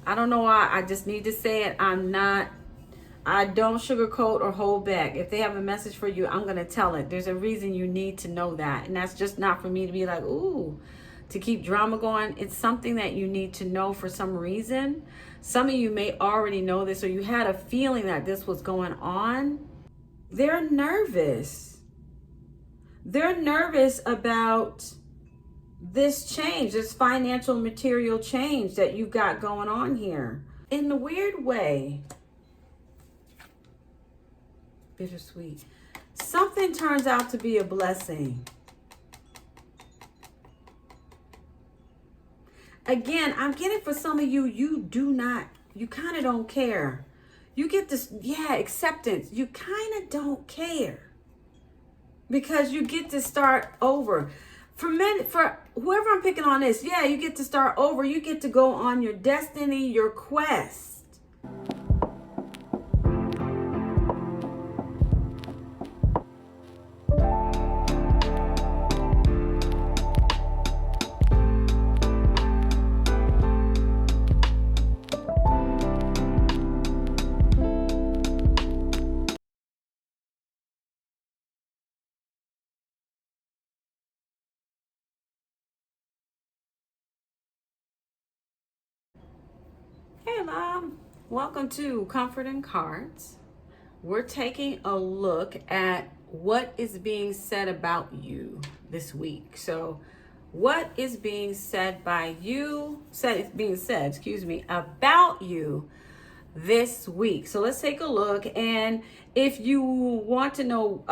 I don't know why. I just need to say it. I don't sugarcoat or hold back. If they have a message for you, I'm going to tell it. There's a reason you need to know that. And that's just not for me to be like, ooh, to keep drama going. It's something that you need to know for some reason. Some of you may already know this, or you had a feeling that this was going on. They're nervous. They're nervous about this change, this financial material change that you've got going on here. In the weird way, bittersweet, something turns out to be a blessing. Again, I'm getting for some of you, you kind of don't care. You get this, acceptance. You kind of don't care because you get to start over. For whoever I'm picking on this, you get to start over. You get to go on your destiny, your quest. Hey, Mom. Welcome to Comfort and Cards. We're taking a look at what is being said about you this week. So, what is being said about you this week? So, let's take a look. And if you want to know,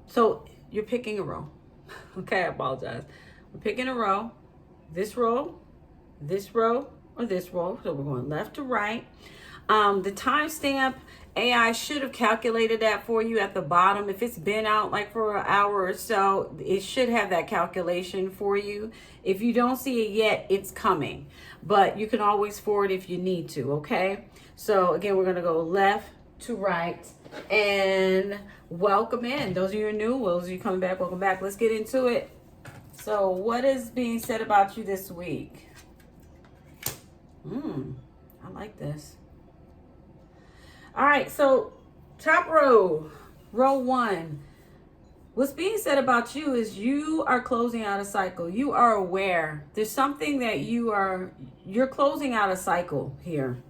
so you're picking a row. Okay, I apologize. We're picking a row. This row, this row, or this row. So we're going left to right. The timestamp, AI should have calculated that for you at the bottom. If it's been out like for an hour or so, it should have that calculation for you. If you don't see it yet, it's coming. But you can always forward if you need to, okay? So again, we're going to go left to right. And welcome in. Those of you who are new, those of you coming back, welcome back. Let's get into it. So what is being said about you this week? I like this. All right, so top row, row one. What's being said about you is you are closing out a cycle. You are aware. There's something that you're closing out a cycle here.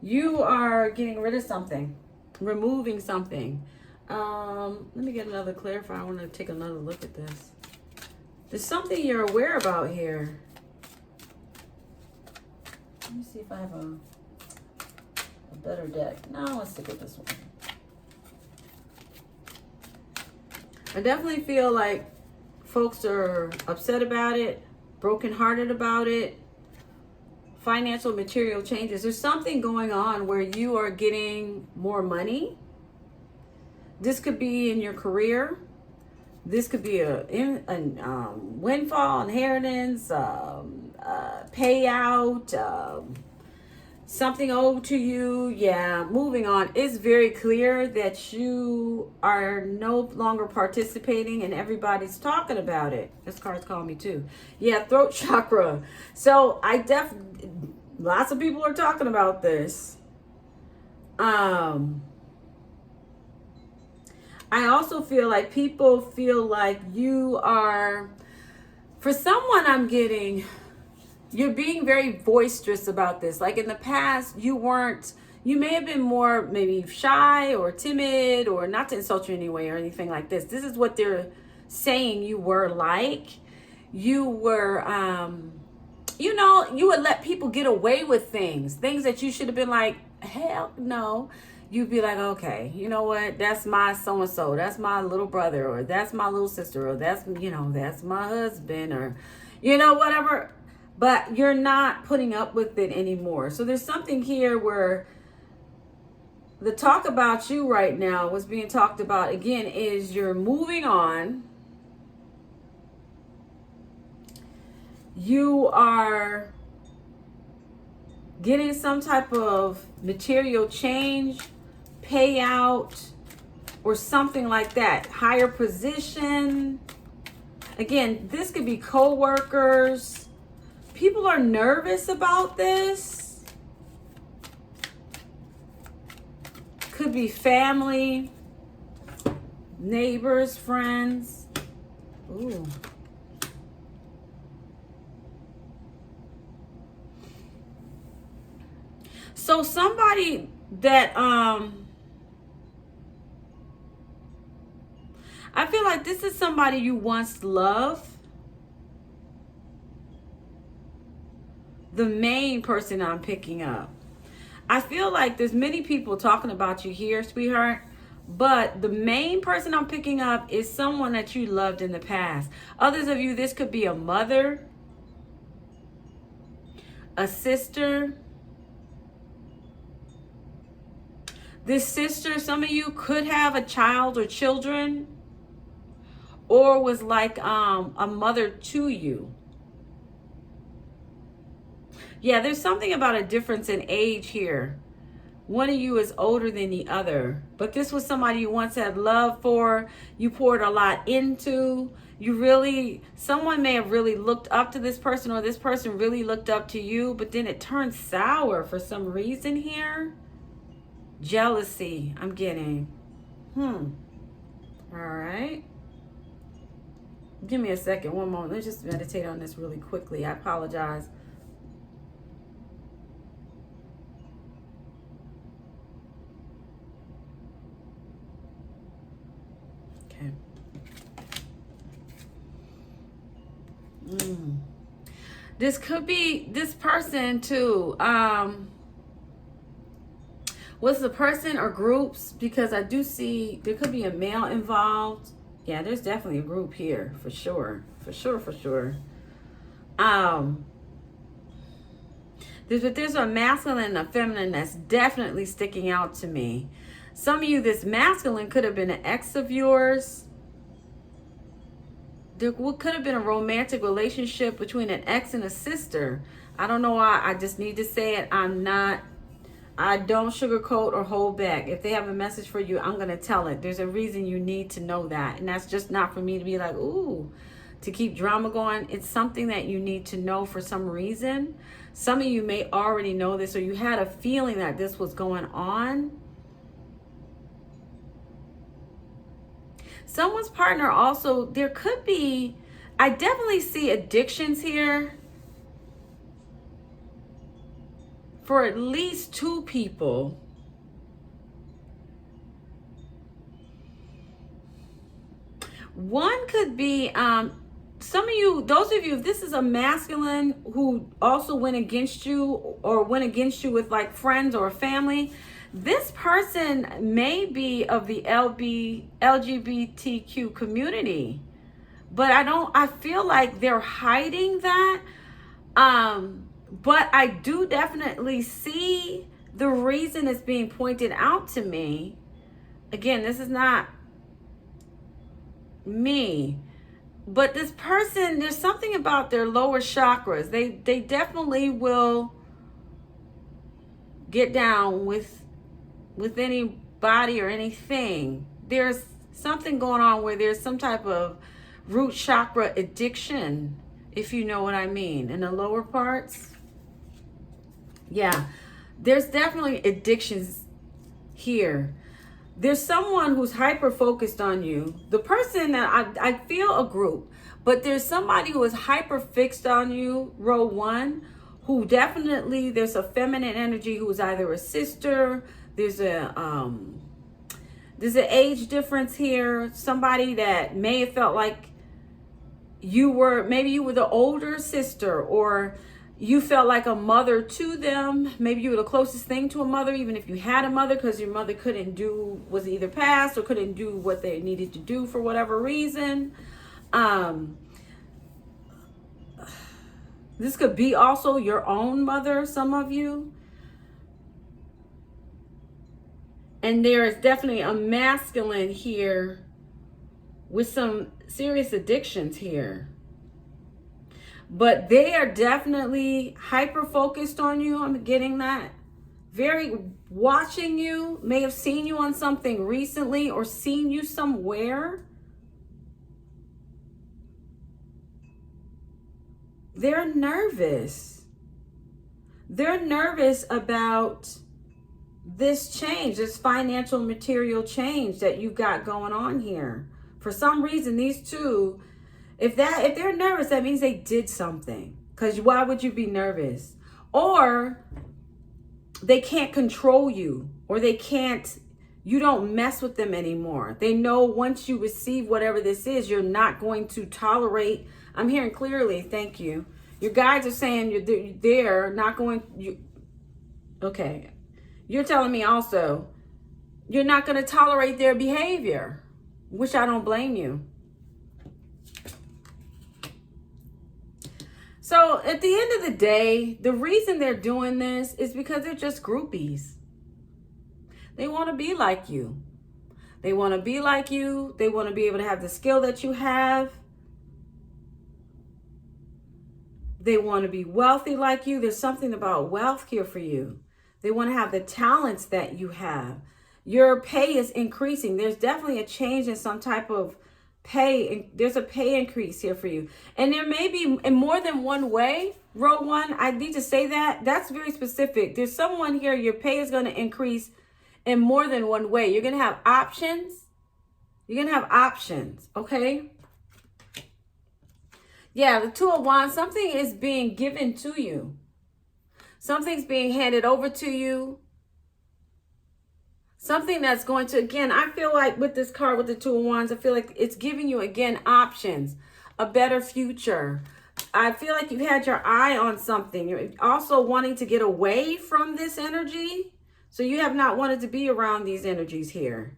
You are getting rid of something, removing something. Let me get another clarifier. I want to take another look at this. There's something you're aware about here. Let me see if I have a better deck. No, let's stick with this one. I definitely feel like folks are upset about it, brokenhearted about it, financial material changes. There's something going on where you are getting more money. This could be in your career. This could be a windfall, inheritance, payout, something owed to you. Yeah, moving on. It's very clear that you are no longer participating and everybody's talking about it. This card's calling me too. Yeah, throat chakra. So lots of people are talking about this. I also feel like people feel like you are, for someone I'm getting, you're being very boisterous about this. Like in the past, you may have been more maybe shy or timid, or not to insult you anyway or anything like this. This is what they're saying you were like. You were, you would let people get away with things that you should have been like, hell no. You'd be like, okay, you know what? That's my so-and-so. That's my little brother, or that's my little sister, or that's my husband, or, whatever. But you're not putting up with it anymore. So there's something here where the talk about you right now, what's being talked about again, is you're moving on. You are getting some type of material change, payout, or something like that. Higher position. Again, this could be co-workers. People are nervous about this. Could be family, neighbors, friends. Ooh. So somebody that I feel like this is somebody you once loved. The main person I'm picking up. I feel like there's many people talking about you here, sweetheart. But the main person I'm picking up is someone that you loved in the past. Others of you, this could be a mother, a sister. This sister, some of you could have a child or children, or was like a mother to you. Yeah, there's something about a difference in age here. One of you is older than the other, but this was somebody you once had love for, you poured a lot into. Someone may have really looked up to this person, or this person really looked up to you, but then it turned sour for some reason here. Jealousy, I'm getting. All right. Give me a second, one moment. Let's just meditate on this really quickly. I apologize. Okay. This could be this person too. Was the person or groups? Because I do see there could be a male involved. Yeah, there's definitely a group here for sure. For sure. There's a masculine and a feminine that's definitely sticking out to me. Some of you, this masculine could have been an ex of yours. There could have been a romantic relationship between an ex and a sister. I don't know why. I just need to say it. I don't sugarcoat or hold back. If they have a message for you, I'm going to tell it. There's a reason you need to know that. And that's just not for me to be like, ooh, to keep drama going. It's something that you need to know for some reason. Some of you may already know this, or you had a feeling that this was going on. Someone's partner also, there could be, I definitely see addictions here. For at least two people. One could be some of you, those of you, if this is a masculine who also went against you, or went against you with like friends or family, this person may be of the LGBTQ community, but I feel like they're hiding that. But I do definitely see the reason it's being pointed out to me. Again, this is not me. But this person, there's something about their lower chakras. They definitely will get down with anybody or anything. There's something going on where there's some type of root chakra addiction, if you know what I mean, in the lower parts. Yeah, there's definitely addictions here. There's someone who's hyper focused on you. The person that I feel a group, but there's somebody who is hyper fixed on you, row one, who definitely, there's a feminine energy who's either a sister, there's an age difference here. Somebody that may have felt like maybe you were the older sister, or you felt like a mother to them. Maybe you were the closest thing to a mother, even if you had a mother, because your mother was either passed or couldn't do what they needed to do for whatever reason. This could be also your own mother, some of you. And there is definitely a masculine here with some serious addictions here. But they are definitely hyper focused on you. I'm getting that. Very watching you. May have seen you on something recently or seen you somewhere. They're nervous. They're nervous about this change, this financial material change that you've got going on here. For some reason, these two, if they're nervous, that means they did something. Because why would you be nervous? Or they can't control you, or you don't mess with them anymore. They know once you receive whatever this is, you're not going to tolerate. I'm hearing clearly, thank you. Your guides are saying they're not going, okay. You're telling me also, you're not going to tolerate their behavior, which I don't blame you. So at the end of the day, the reason they're doing this is because they're just groupies. They want to be like you. They want to be like you. They want to be able to have the skill that you have. They want to be wealthy like you. There's something about wealth here for you. They want to have the talents that you have. Your pay is increasing. There's definitely a change in some type of pay. There's a pay increase here for you. And there may be in more than one way. Row one, I need to say that. That's very specific. There's someone here, your pay is going to increase in more than one way. You're going to have options. You're going to have options, okay? Yeah, the Two of Wands, something is being given to you. Something's being handed over to you. Something that's going to, again, I feel like with this card, with the Two of Wands, I feel like it's giving you, again, options, a better future. I feel like you've had your eye on something. You're also wanting to get away from this energy. So you have not wanted to be around these energies here.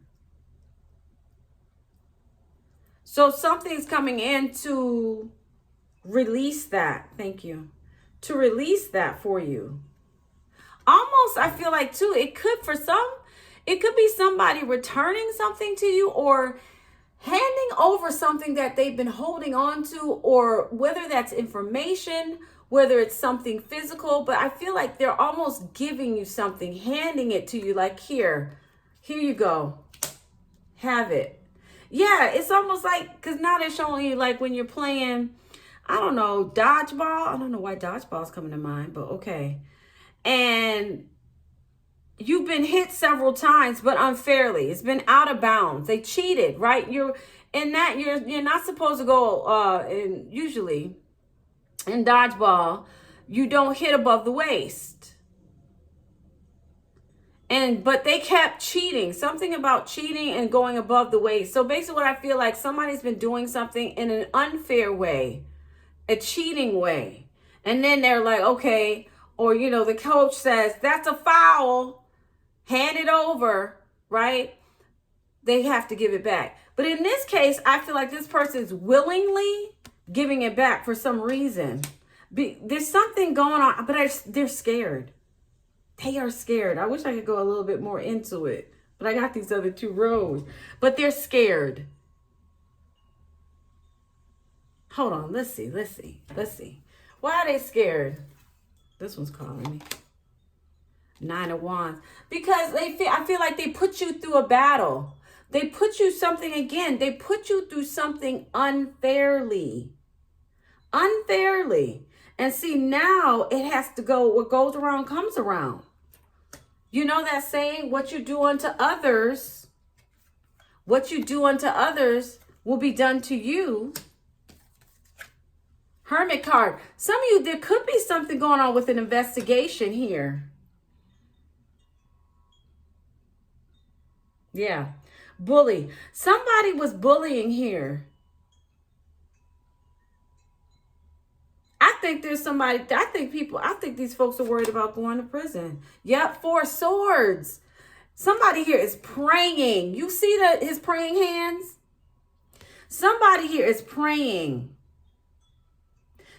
So something's coming in to release that. Thank you. To release that for you. Almost, I feel like too, it could be somebody returning something to you, or handing over something that they've been holding on to, or whether that's information, whether it's something physical, but I feel like they're almost giving you something, handing it to you, like here you go, have it. Yeah, it's almost like, because now they're showing you like when you're playing, I don't know, dodgeball. I don't know why dodgeball's coming to mind, but okay. And you've been hit several times, but unfairly. It's been out of bounds. They cheated, right? You're not supposed to go, and usually in dodgeball, you don't hit above the waist. But they kept cheating. Something about cheating and going above the waist. So basically what I feel like, somebody's been doing something in an unfair way, a cheating way. And then they're like, okay, or, the coach says, that's a foul, hand it over, right? They have to give it back. But in this case, I feel like this person's willingly giving it back for some reason. There's something going on, but they're scared. They are scared. I wish I could go a little bit more into it, but I got these other two rows. But they're scared. Hold on. Let's see. Why are they scared? This one's calling me. 9 of Wands. Because I feel like they put you through a battle. They put you something again. They put you through something unfairly. And see, now it has to go. What goes around comes around. You know that saying, what you do unto others will be done to you. Hermit card. Some of you, there could be something going on with an investigation here. Yeah. Bully. Somebody was bullying here. I think these folks are worried about going to prison. Yep, 4 swords. Somebody here is praying. You see his praying hands? Somebody here is praying.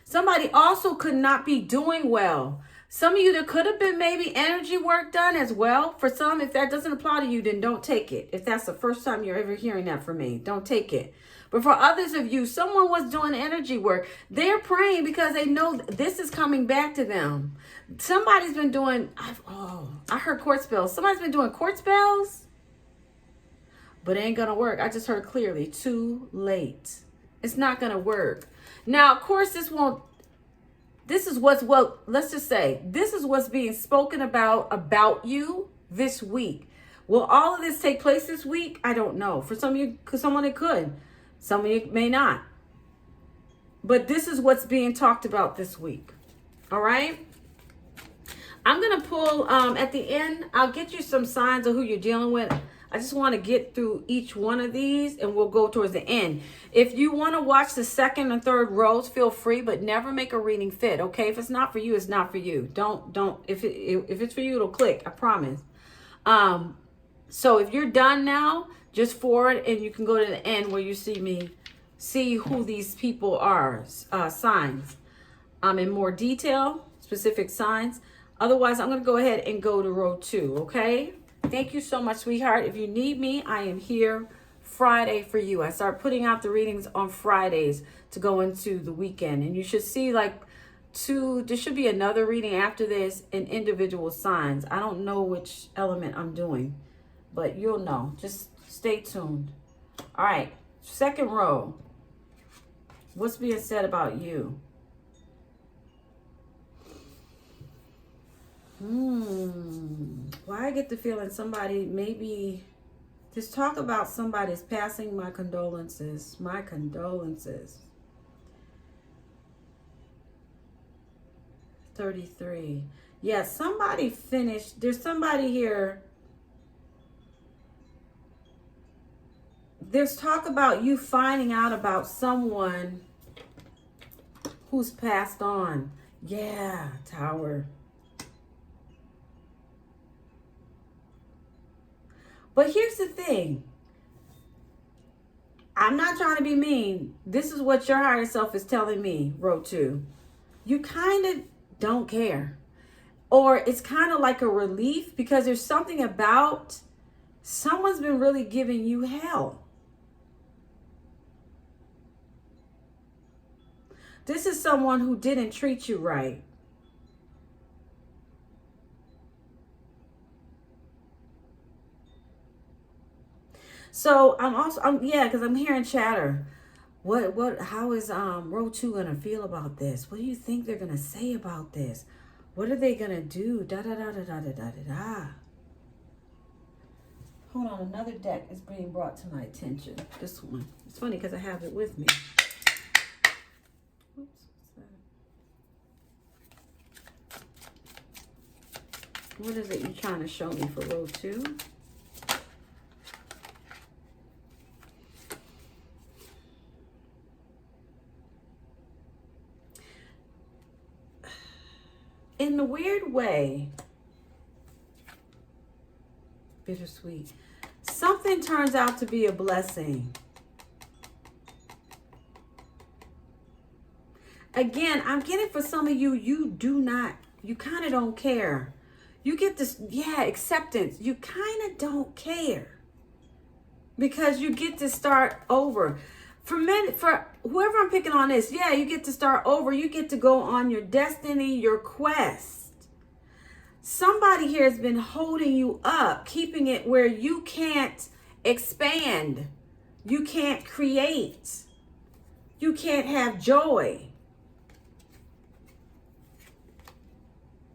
Somebody also could not be doing well. Some of you, there could have been maybe energy work done as well. For some, if that doesn't apply to you, then don't take it. If that's the first time you're ever hearing that from me, don't take it. But for others of you, someone was doing energy work. They're praying because they know this is coming back to them. Somebody's been doing, I heard court spells. Somebody's been doing court spells, but it ain't going to work. I just heard clearly, too late. It's not going to work. Now, of course, this won't, This is let's just say, this is what's being spoken about you this week. Will all of this take place this week? I don't know. For some of you, someone it could. Some of you may not. But this is what's being talked about this week. All right? I'm going to pull, at the end, I'll get you some signs of who you're dealing with. I just want to get through each one of these and we'll go towards the end. If you want to watch the second and third rows, feel free, but never make a reading fit, okay? If it's not for you, it's not for you. If it's for you, it'll click, I promise. So if you're done now, just forward and you can go to the end where you see who these people are, signs, in more detail, specific signs. Otherwise, I'm going to go ahead and go to row 2, okay? Thank you so much, sweetheart. If you need me, I am here Friday for you. I start putting out the readings on Fridays to go into the weekend. And you should see there should be another reading after this in individual signs. I don't know which element I'm doing, but you'll know. Just stay tuned. All right, second row. What's being said about you? Why I get the feeling somebody maybe just talk about somebody's passing. My condolences. My condolences. 33. Yeah, somebody finished. There's somebody here. There's talk about you finding out about someone who's passed on. Yeah, Tower. But here's the thing. I'm not trying to be mean. This is what your higher self is telling me, row 2. You kind of don't care. Or it's kind of like a relief because there's something about someone's been really giving you hell. This is someone who didn't treat you right. So because I'm hearing chatter. How is row 2 gonna feel about this? What do you think they're gonna say about this? What are they gonna do? Da da da da da da da da. Hold on, another deck is being brought to my attention. This one. It's funny because I have it with me. Oops, what's that? What is it you're trying to show me for row 2? In a weird way, bittersweet, something turns out to be a blessing. Again, I'm getting for some of you, you kind of don't care. You get this, acceptance. You kind of don't care because you get to start over. For whoever I'm picking on this, you get to start over. You get to go on your destiny, your quest. Somebody here has been holding you up, keeping it where you can't expand. You can't create. You can't have joy.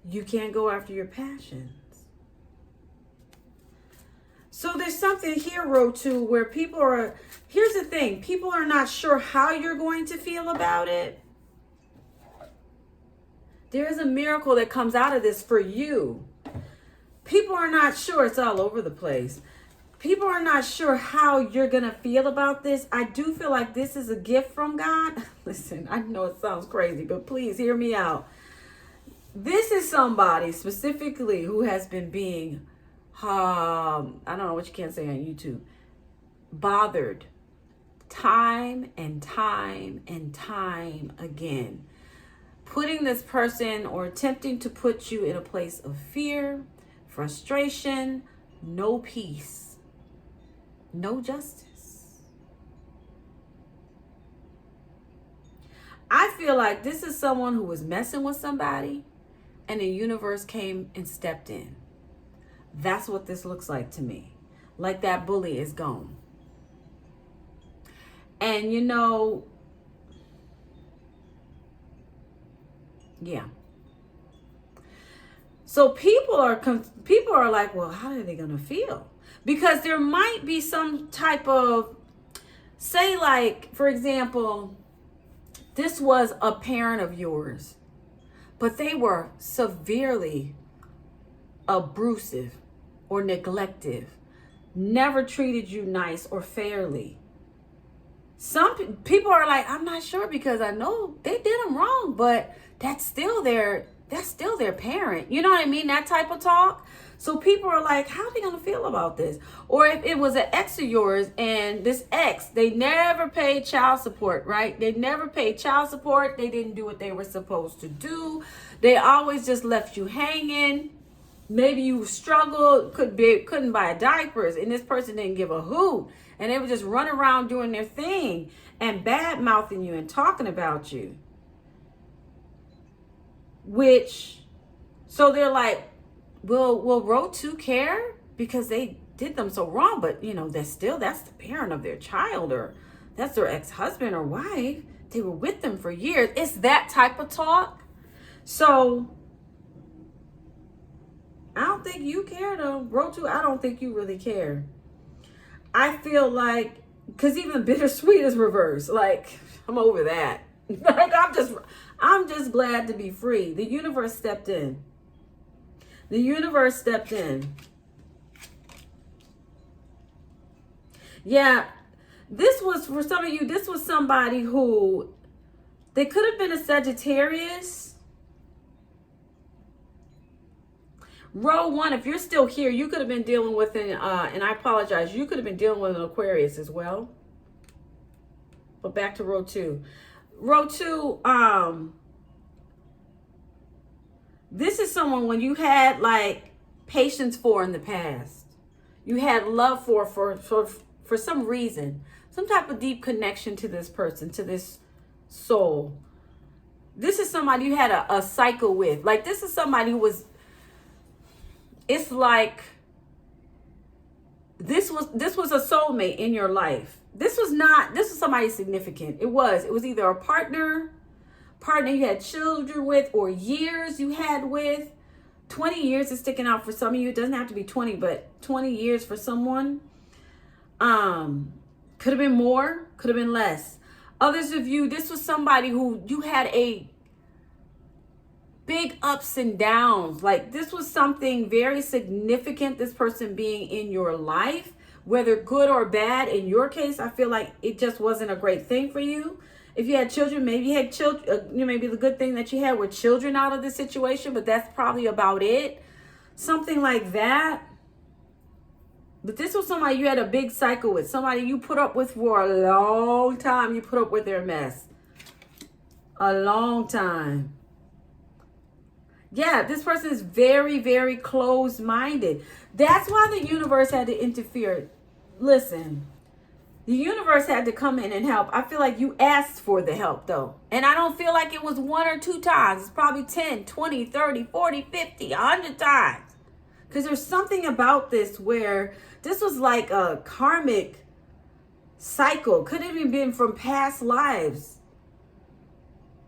You can't go after your passions. So there's something here, row 2, where here's the thing, people are not sure how you're going to feel about it. There is a miracle that comes out of this for you. People are not sure. It's all over the place. People are not sure how you're going to feel about this. I do feel like this is a gift from God. Listen, I know it sounds crazy, but please hear me out. This is somebody specifically who has been being, I don't know what you can't say on YouTube, bothered time and time and time again. Putting this person or attempting to put you in a place of fear, frustration, no peace, no justice. I feel like this is someone who was messing with somebody and the universe came and stepped in. That's what this looks like to me. Like that bully is gone. And Yeah. So people are like, well, how are they going to feel? Because there might be some type of, say, like, for example, this was a parent of yours, but they were severely abusive or neglective, never treated you nice or fairly. Some people are like, I'm not sure because I know they did them wrong, but that's still their parent. You know what I mean? That type of talk. So people are like, how are they going to feel about this? Or if it was an ex of yours and this ex, they never paid child support, right? They never paid child support. They didn't do what they were supposed to do. They always just left you hanging. Maybe you struggled, couldn't buy diapers, and this person didn't give a hoot. And they would just run around doing their thing and bad mouthing you and talking about you. So they're like, will row 2 care? Because they did them so wrong, but that's the parent of their child, or that's their ex-husband or wife. They were with them for years. It's that type of talk. So I don't think you care though. Row 2, I don't think you really care. I feel like, because even bittersweet is reversed. Like, I'm over that. Like, I'm just glad to be free. The universe stepped in. The universe stepped in. Yeah, this was, for some of you, this was somebody who, they could have been a Sagittarius. Row 1, if you're still here, you could have been dealing with and I apologize, you could have been dealing with an Aquarius as well. But back to row 2. Row 2, this is someone when you had like patience for in the past. You had love for some reason, some type of deep connection to this person, to this soul. This is somebody you had a cycle with. Like, this is somebody who was, it's like this was a soulmate in your life. This was somebody significant. It was either a partner you had children with, or years you had with. 20 years is sticking out for some of you. It doesn't have to be 20, but 20 years for someone. Could have been more, could have been less. Others of you, this was somebody who you had a big ups and downs. Like, this was something very significant, this person being in your life, whether good or bad. In your case, I feel like it just wasn't a great thing for you. If you had children, maybe you had children, maybe the good thing that you had were children out of the situation, but that's probably about it. Something like that. But this was somebody you had a big cycle with, somebody you put up with for a long time. You put up with their mess a long time. Yeah, this person is very, very closed-minded. That's why the universe had to interfere. Listen, the universe had to come in and help. I feel like you asked for the help, though. And I don't feel like it was 1 or 2 times. It's probably 10, 20, 30, 40, 50, 100 times. Because there's something about this where this was like a karmic cycle. Could have even been from past lives.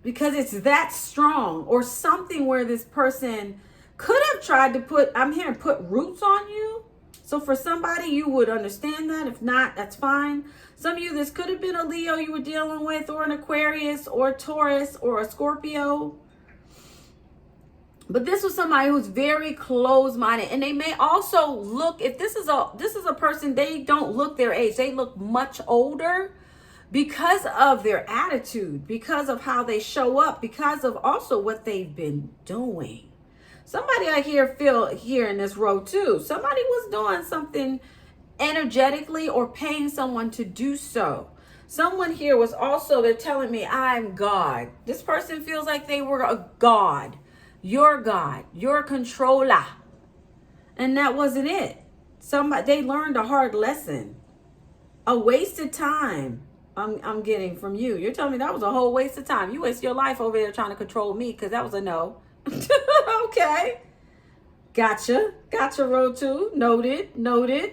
Because it's that strong, or something where this person could have tried to put roots on you. So for somebody, you would understand that. If not, that's fine. Some of you, this could have been a Leo you were dealing with, or an Aquarius, or a Taurus, or a Scorpio. But this was somebody who's very close-minded. And they may also look, if this is a person, they don't look their age. They look much older. Because of their attitude, because of how they show up, because of also what they've been doing. Somebody I feel here in this row too. Somebody was doing something energetically or paying someone to do so. Someone here was also, they're telling me, I'm God. This person feels like they were a God, your controller. And that wasn't it. They learned a hard lesson, a wasted time. I'm getting from you. You're telling me that was a whole waste of time. You waste your life over there trying to control me, because that was a no. Okay. Gotcha, row 2. Noted.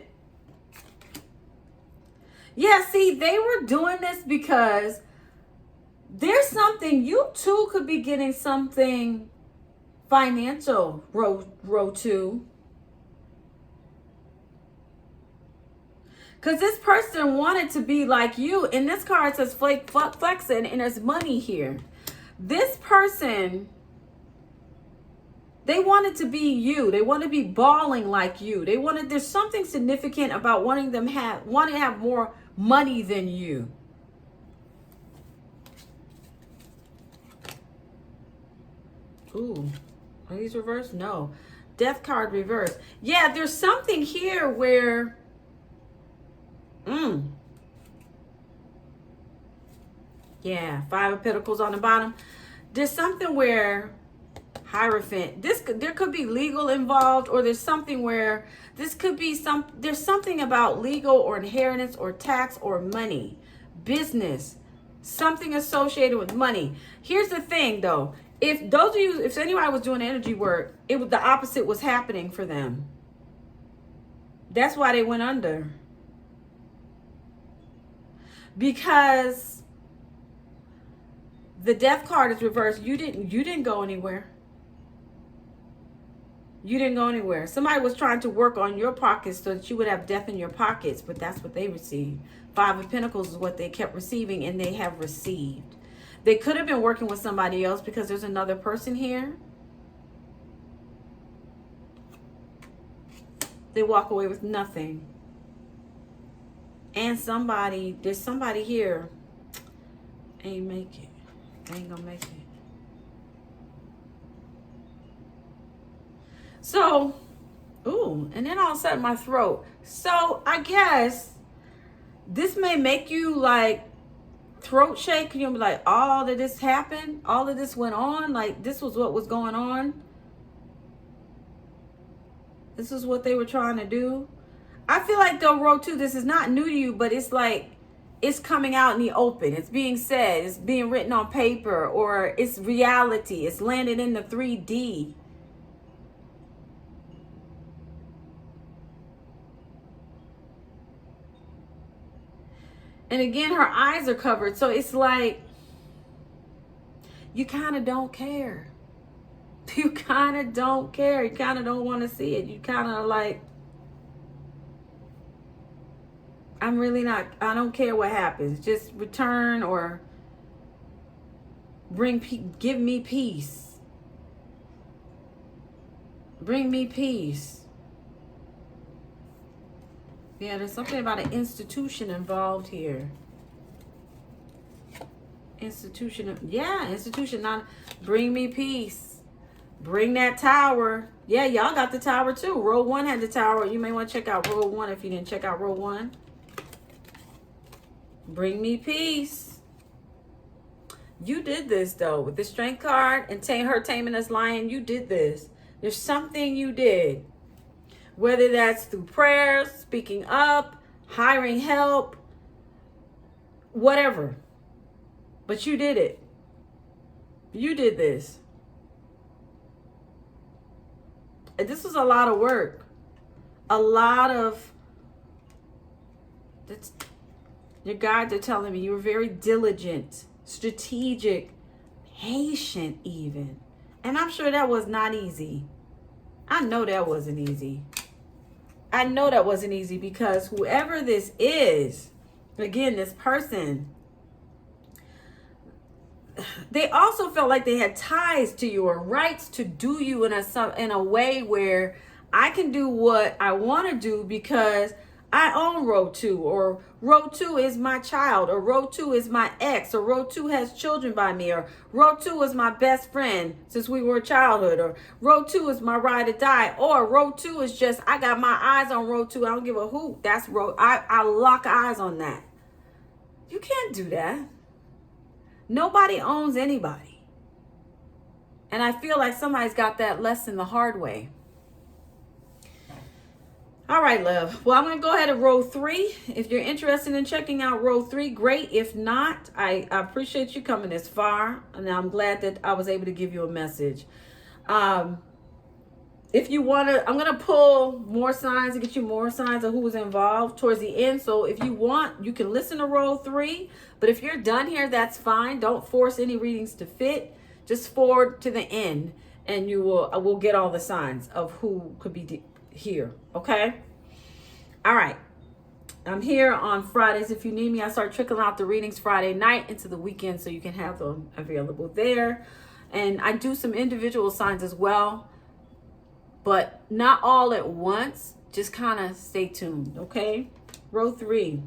Yeah, see, they were doing this because There's something, you too could be getting something financial, row 2. Because this person wanted to be like you. And this card says flexing, and there's money here. This person, they wanted to be you. They want to be balling like you. There's something significant about wanting to have more money than you. Ooh, are these reversed? No. Death card reversed. Yeah, there's something here where yeah, 5 of Pentacles on the bottom. There's something where Hierophant. There could be legal involved, or there's something where this could be there's something about legal or inheritance or tax or money, business, something associated with money. Here's the thing though. If anybody was doing energy work, the opposite was happening for them. That's why they went under. Because the death card is reversed. You didn't go anywhere. You didn't go anywhere. Somebody was trying to work on your pockets so that you would have death in your pockets, but that's what they received. 5 of Pentacles is what they kept receiving, and they have received. They could have been working with somebody else because there's another person here. They walk away with nothing. And there's somebody here, ain't make it. Ain't gonna make it. So, ooh, and then all of a sudden my throat. So I guess this may make you like throat shake. You'll be like, all of this happened, all of this went on, like this was what was going on. This is what they were trying to do. I feel like though, row 2, this is not new to you, but it's like it's coming out in the open. It's being said, it's being written on paper, or it's reality. It's landed in the 3D. And again, her eyes are covered. So it's like, you kind of don't care. You kind of don't care. You kind of don't want to see it. You kind of like, I don't care what happens. Just return or give me peace. Bring me peace. Yeah, there's something about an institution involved here. Institution, not bring me peace. Bring that tower. Yeah, y'all got the tower too. Row 1 had the tower. You may want to check out row 1 if you didn't check out row 1. Bring me peace. You did this though with the Strength card and her taming this lion. You did this. There's something you did. Whether that's through prayers, speaking up, hiring help, whatever. But you did it. You did this. And this was a lot of work. Your guides are telling me you were very diligent, strategic, patient even. And I'm sure that was not easy. I know that wasn't easy. I know that wasn't easy because whoever this is, again, this person, they also felt like they had ties to you or rights to do you in a way where I can do what I want to do because I own row 2, or row 2 is my child, or row 2 is my ex, or row 2 has children by me, or row 2 is my best friend since we were childhood, or row 2 is my ride or die, or row 2 is just, I got my eyes on row 2. I don't give a hoot. That's row, I lock eyes on that. You can't do that. Nobody owns anybody. And I feel like somebody's got that lesson the hard way. All right, love. Well, I'm going to go ahead and row 3. If you're interested in checking out row 3, great. If not, I appreciate you coming this far. And I'm glad that I was able to give you a message. If you want to, I'm going to pull more signs to get you more signs of who was involved towards the end. So if you want, you can listen to roll 3. But if you're done here, that's fine. Don't force any readings to fit. Just forward to the end and you will get all the signs of who could be here. Okay? All right. I'm here on Fridays. If you need me, I start trickling out the readings Friday night into the weekend so you can have them available there. And I do some individual signs as well, but not all at once. Just kind of stay tuned, okay? Row 3.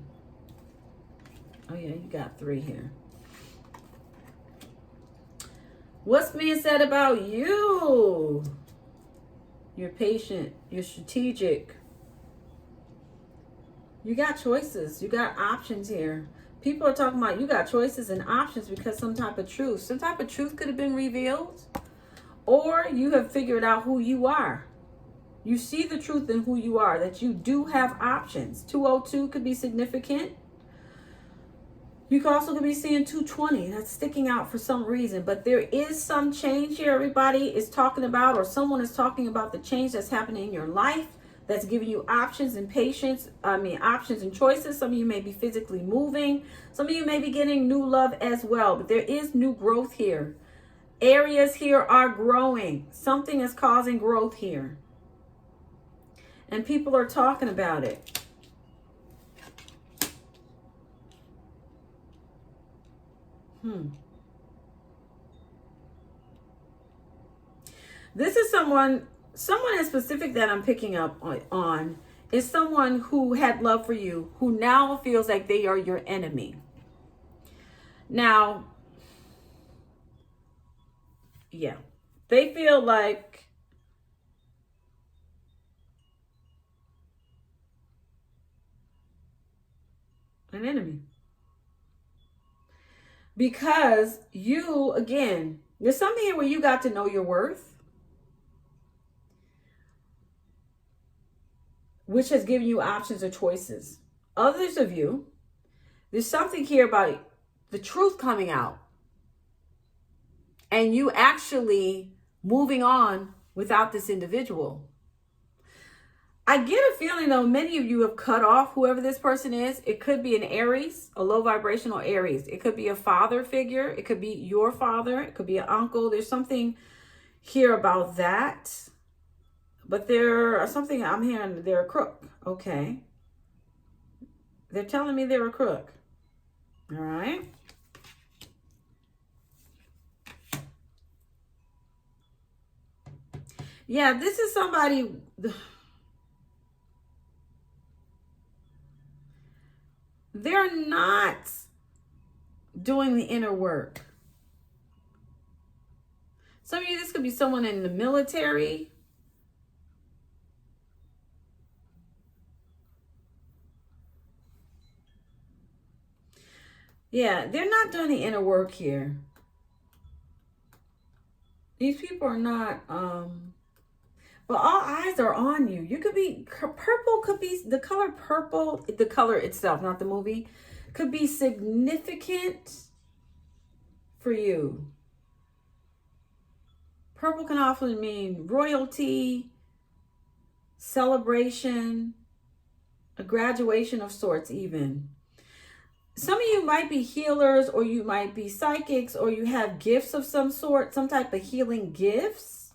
Oh yeah, you got 3 here. What's being said about you? You're patient. You're strategic. You got choices. You got options here. People are talking about you got choices and options because some type of truth could have been revealed, or you have figured out who you are. You see the truth in who you are, that you do have options. 202 could be significant. You could also be seeing 220. That's sticking out for some reason. But there is some change here everybody is talking about, or someone is talking about the change that's happening in your life that's giving you options and options and choices. Some of you may be physically moving. Some of you may be getting new love as well. But there is new growth here. Areas here are growing. Something is causing growth here. And people are talking about it. This is someone in specific that I'm picking up on is someone who had love for you, who now feels like they are your enemy. Now, yeah, they feel like an enemy. Because you, again, there's something here where you got to know your worth, which has given you options or choices. Others of you, there's something here about the truth coming out and you actually moving on without this individual. I get a feeling, though, many of you have cut off whoever this person is. It could be an Aries, a low vibrational Aries. It could be a father figure. It could be your father. It could be an uncle. There's something here about that. But there's something I'm hearing, they're a crook. Okay. They're telling me they're a crook. All right. Yeah, this is somebody. They're not doing the inner work. Some of you, this could be someone in the military. Yeah, they're not doing the inner work here. These people are not, but all eyes are on you. You could be, purple could be, the color purple, the color itself, not the movie, could be significant for you. Purple can often mean royalty, celebration, a graduation of sorts even. Some of you might be healers, or you might be psychics, or you have gifts of some sort, some type of healing gifts.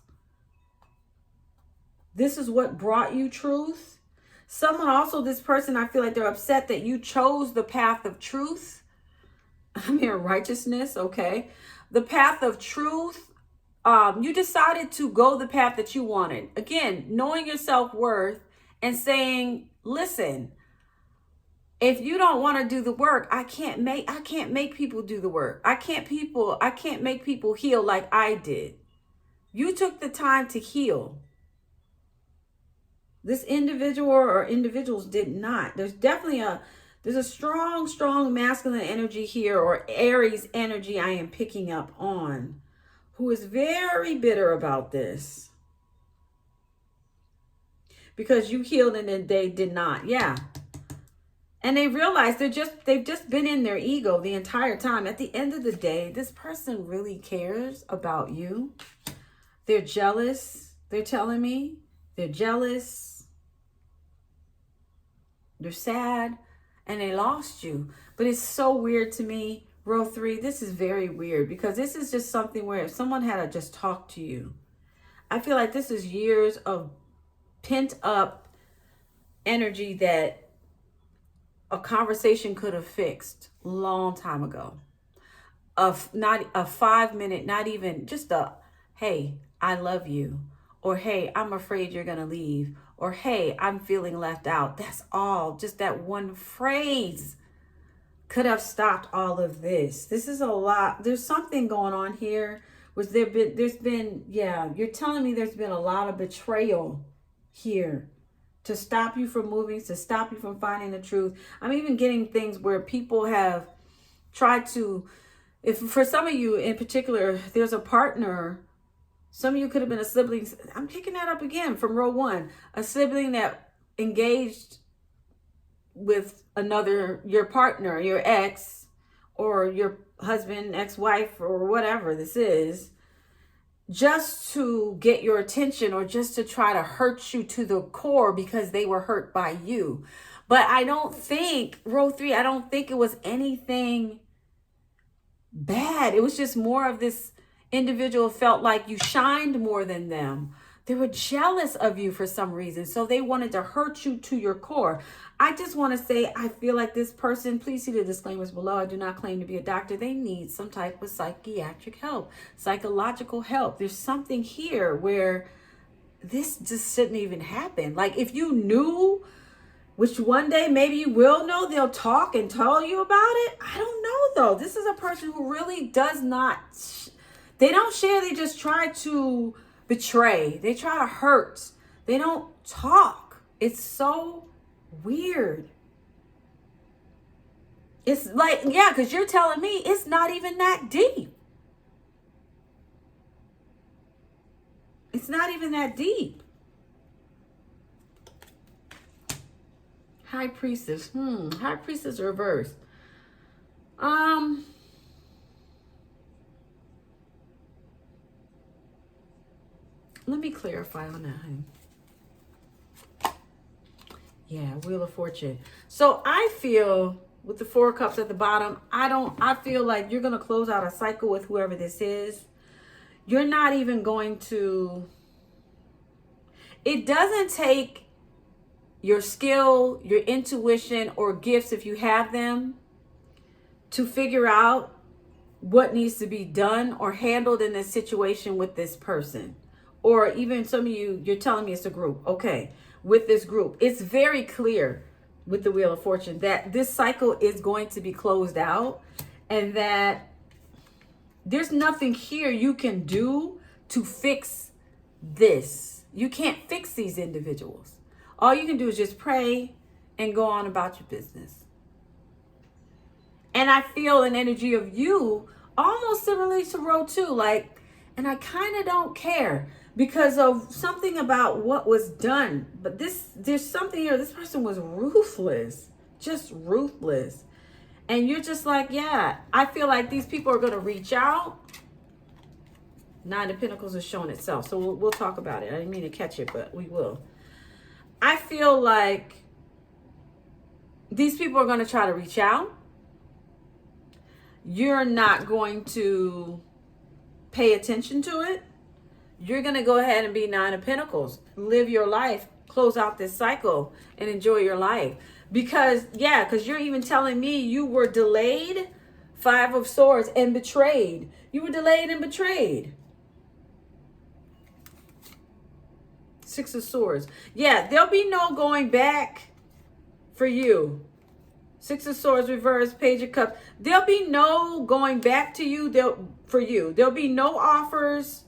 This is what brought you truth. Someone also, this person, I feel like they're upset that you chose the path of truth. I'm here, righteousness, okay. The path of truth. You decided to go the path that you wanted. Again, knowing your self-worth and saying, listen, if you don't want to do the work, I can't make people do the work. I can't make people heal like I did. You took the time to heal. This individual or individuals did not. There's definitely there's a strong masculine energy here, or Aries energy I am picking up on, who is very bitter about this. Because you healed and then they did not. Yeah. And they realize they've just been in their ego the entire time. At the end of the day, this person really cares about you. They're jealous. They're telling me they're jealous, they're sad, and they lost you. But it's so weird to me, row 3. This is very weird because this is just something where if someone had to just talk to you, I feel like this is years of pent up energy that a conversation could have fixed long time ago. Of not a 5 minute, not even just a, hey, I love you, or hey, I'm afraid you're gonna leave, or hey, I'm feeling left out. That's all. Just that one phrase could have stopped all of this. This is a lot. There's something going on here. You're telling me there's been a lot of betrayal here to stop you from moving, to stop you from finding the truth. I'm even getting things where people have tried to, if for some of you in particular, there's a partner, some of you could have been a sibling. I'm picking that up again from row 1, a sibling that engaged with another, your partner, your ex, or your husband, ex-wife, or whatever this is, just to get your attention or just to try to hurt you to the core because they were hurt by you. But I don't think, row 3, I don't think it was anything bad. It was just more of this individual felt like you shined more than them. They were jealous of you for some reason. So they wanted to hurt you to your core. I just want to say, I feel like this person, please see the disclaimers below. I do not claim to be a doctor. They need some type of psychiatric help, psychological help. There's something here where this just shouldn't even happen. Like if you knew, which one day maybe you will know, they'll talk and tell you about it. I don't know though. This is a person who really does not, they don't share. They just try to betray. They try to hurt. They don't talk. It's so weird. It's like, yeah, because you're telling me it's not even that deep. It's not even that deep. High Priestess. High Priestess reversed. Let me clarify on that, honey. Yeah, Wheel of Fortune. So I feel with the 4 cups at the bottom, I feel like you're going to close out a cycle with whoever this is. You're not even going to, it doesn't take your skill, your intuition, or gifts, if you have them, to figure out what needs to be done or handled in this situation with this person. Or even some of you, you're telling me it's a group. Okay, with this group, it's very clear with the Wheel of Fortune that this cycle is going to be closed out and that there's nothing here you can do to fix this. You can't fix these individuals. All you can do is just pray and go on about your business. And I feel an energy of you almost similarly to row 2, like, and I kind of don't care because of something about what was done. But there's something here. This person was ruthless, just ruthless. And you're just like, yeah, I feel like these people are going to reach out. 9 of Pentacles has shown itself. So we'll talk about it. I didn't mean to catch it, but we will. I feel like these people are going to try to reach out. You're not going to pay attention to it. You're going to go ahead and be 9 of Pentacles. Live your life. Close out this cycle and enjoy your life. Because you're even telling me you were delayed, 5 of Swords, and betrayed. You were delayed and betrayed. 6 of Swords. Yeah, there'll be no going back for you. 6 of Swords reverse, Page of Cups. There'll be no going back to you for you. There'll be no offers.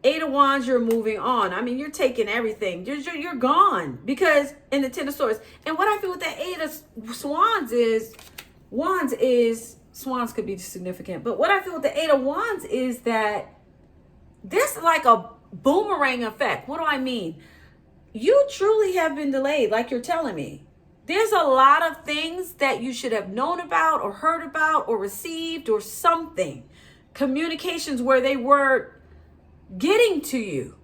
8 of Wands, you're moving on. I mean, you're taking everything. You're gone. Because in the 10 of Swords. And what I feel with the 8 of Wands is, Swans could be significant. But what I feel with the 8 of Wands is that there's like a boomerang effect. What do I mean? You truly have been delayed, like you're telling me. There's a lot of things that you should have known about or heard about or received or something. Communications where they were getting to you.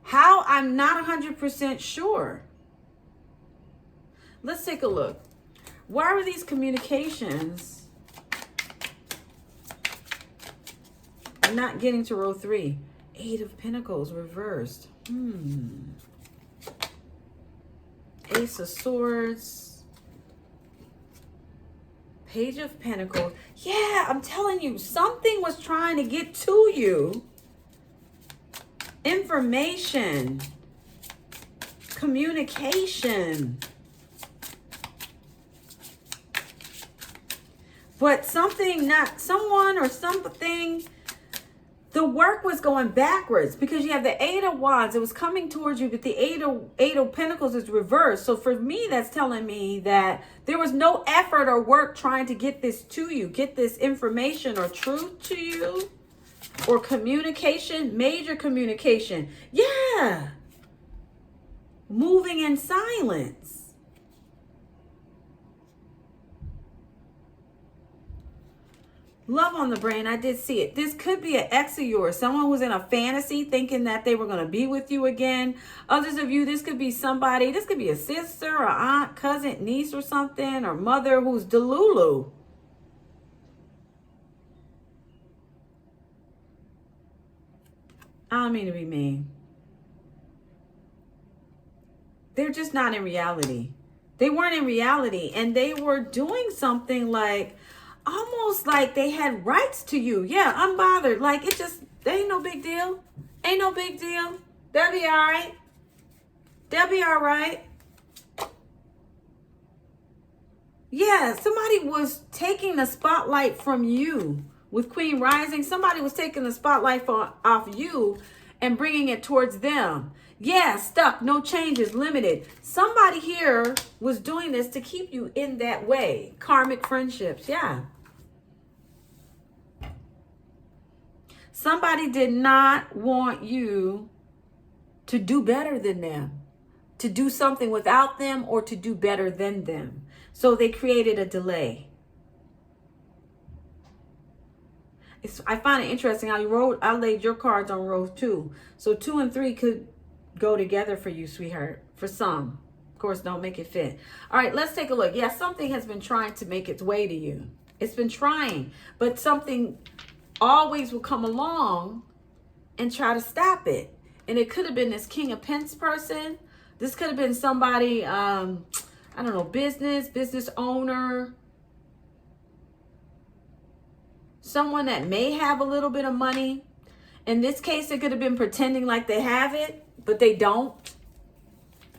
How? I'm not 100% sure. Let's take a look. Why are these communications not getting to row 3? 8 of Pentacles reversed. Ace of Swords. Page of Pentacles. Yeah, I'm telling you, something was trying to get to you. Information. Communication. But something, not someone or something, the work was going backwards because you have the 8 of Wands. It was coming towards you, but the 8 of Pentacles is reversed. So for me, that's telling me that there was no effort or work trying to get this to you, get this information or truth to you, or communication, major communication. Yeah. Moving in silence. Love on the brain. I did see it. This could be an ex of yours. Someone was in a fantasy thinking that they were going to be with you again. Others of you, this could be somebody. This could be a sister or aunt, cousin, niece or something, or mother who's delulu. I don't mean to be mean. They're just not in reality. They weren't in reality. And they were doing something like, almost like they had rights to you. Yeah, unbothered. Like, it just, they ain't no big deal. Ain't no big deal. They'll be all right. They'll be all right. Yeah, somebody was taking the spotlight from you. With Queen Rising, somebody was taking the spotlight off you and bringing it towards them. Yeah, stuck, no changes, limited. Somebody here was doing this to keep you in that way. Karmic friendships, yeah. Somebody did not want you to do better than them, to do something without them or to do better than them. So they created a delay. I find it interesting. I laid your cards on row 2. So 2 and 3 could go together for you, sweetheart. For some. Of course, don't make it fit. All right, let's take a look. Yeah, something has been trying to make its way to you. It's been trying, but something always will come along and try to stop it. And it could have been this King of Pence person. This could have been somebody, I don't know, business owner. Someone that may have a little bit of money. In this case, it could have been pretending like they have it, but they don't.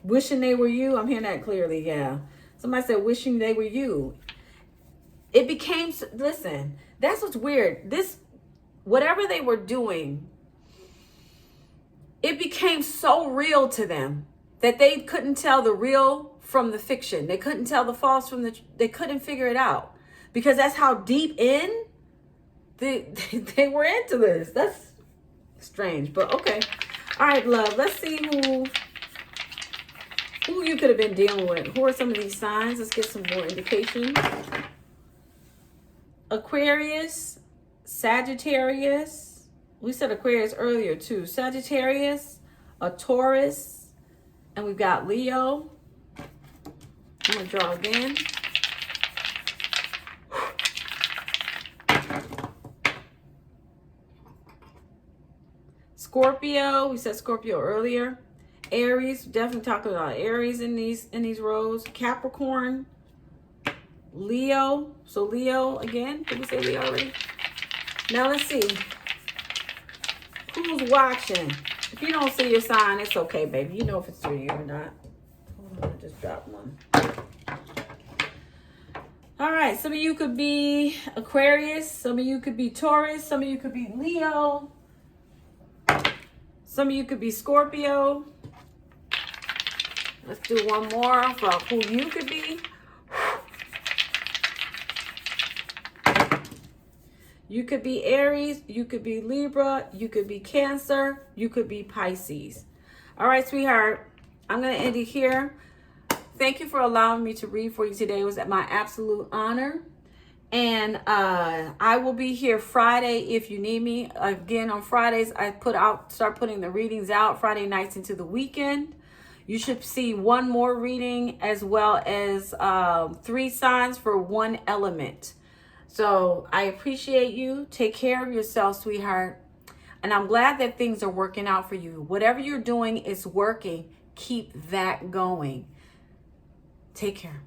Wishing they were you. I'm hearing that clearly, yeah. Somebody said wishing they were you. It became, listen, that's what's weird. Whatever they were doing, it became so real to them that they couldn't tell the real from the fiction. They couldn't tell the false from they couldn't figure it out. Because that's how deep in they were into this. That's strange, but okay. All right, love. Let's see who you could have been dealing with. Who are some of these signs? Let's get some more indication. Aquarius, Sagittarius. We said Aquarius earlier too. Sagittarius, a Taurus, and we've got Leo. I'm gonna draw again. Scorpio, we said Scorpio earlier. Aries, definitely talking about Aries in these rows. Capricorn, Leo. So Leo again. Did we say Leo already? Now let's see. Who's watching? If you don't see your sign, it's okay, baby. You know if it's for you or not. Hold on, I just dropped one. All right, some of you could be Aquarius. Some of you could be Taurus. Some of you could be Leo. Some of you could be Scorpio. Let's do one more for who you could be. You could be Aries. You could be Libra. You could be Cancer. You could be Pisces. All right, sweetheart. I'm going to end it here. Thank you for allowing me to read for you today. It was my absolute honor. And I will be here Friday if you need me. Again, on Fridays, I start putting the readings out Friday nights into the weekend. You should see one more reading as well as 3 signs for one element. So I appreciate you. Take care of yourself, sweetheart. And I'm glad that things are working out for you. Whatever you're doing is working. Keep that going. Take care.